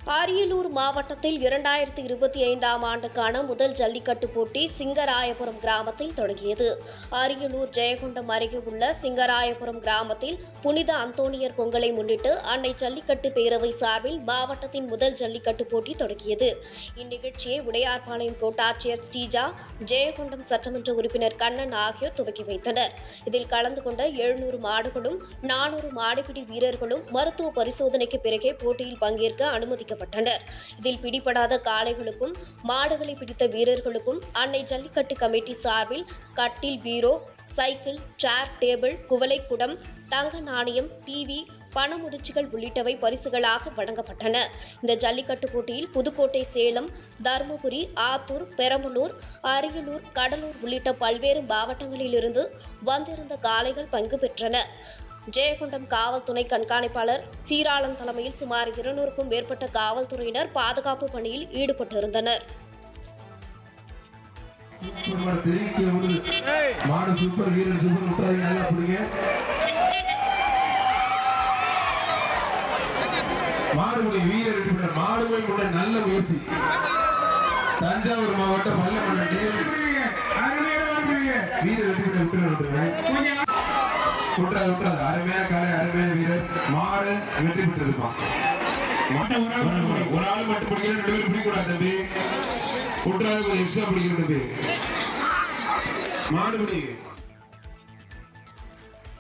அரியலூர் மாவட்டத்தில் 2025ஆம் ஆண்டுக்கான முதல் ஜல்லிக்கட்டு போட்டி சிங்கராயபுரம் கிராமத்தில் தொடங்கியது. அரியலூர் ஜெயங்கொண்டம் அருகே உள்ள சிங்கராயபுரம் கிராமத்தில் புனித அந்தோணியர் பொங்கலை முன்னிட்டு அன்னை ஜல்லிக்கட்டு பேரவை சார்பில் மாவட்டத்தின் முதல் ஜல்லிக்கட்டு போட்டி தொடங்கியது. இந்நிகழ்ச்சியை உடையார்பாளையம் கோட்டாட்சியர் ஸ்ரீஜா, ஜெயங்கொண்டம் சட்டமன்ற உறுப்பினர் கண்ணன் ஆகியோர் துவக்கி வைத்தனர். இதில் கலந்து கொண்ட 700 மாடுகளும் 400 மாடுபிடி வீரர்களும் மருத்துவ பரிசோதனைக்கு பிறகே போட்டியில் பங்கேற்க அனுமதிக்கப்பட்டனர். இதில் பிடிபடாத காளைகளுக்கும் மாடுகளை பிடித்த வீரர்களுக்கும் அன்னை ஜல்லிக்கட்டு கமிட்டி சார்பில் கட்டில், பீரோ, சைக்கிள், சேர், டேபிள், குவளை குடம், தங்க நாணயம், டிவி, பணமுடிச்சுகள் உள்ளிட்டவை பரிசுகளாக வழங்கப்பட்டன. இந்த ஜல்லிக்கட்டு போட்டியில் புதுக்கோட்டை, சேலம், தருமபுரி, ஆத்தூர், பெரம்பலூர், அரியலூர், கடலூர் உள்ளிட்ட பல்வேறு மாவட்டங்களிலிருந்து வந்திருந்த காளைகள் பங்கு பெற்றன. ஜெயங்கொண்டம் காவல் துணை கண்காணிப்பாளர் சீராளன் தலைமையில் சுமார் 200க்கும் மேற்பட்ட காவல்துறையினர் பாதுகாப்பு பணியில் ஈடுபட்டிருந்தனர். நல்ல முயற்சி. தஞ்சாவூர் மாவட்டம் அருமையான காலை, அருமையான வீரர், மாடு வெற்றி பெற்று இருப்பான். ஒரு ஆள் மட்டும் பிடிக்கிற, 2 பேர் பிடிக்கூடாது தம்பி. குற்றாவது ஒரு எக்ஸ்ட்ரா பிடிக்கிற தம்பி. மாடு பிடி.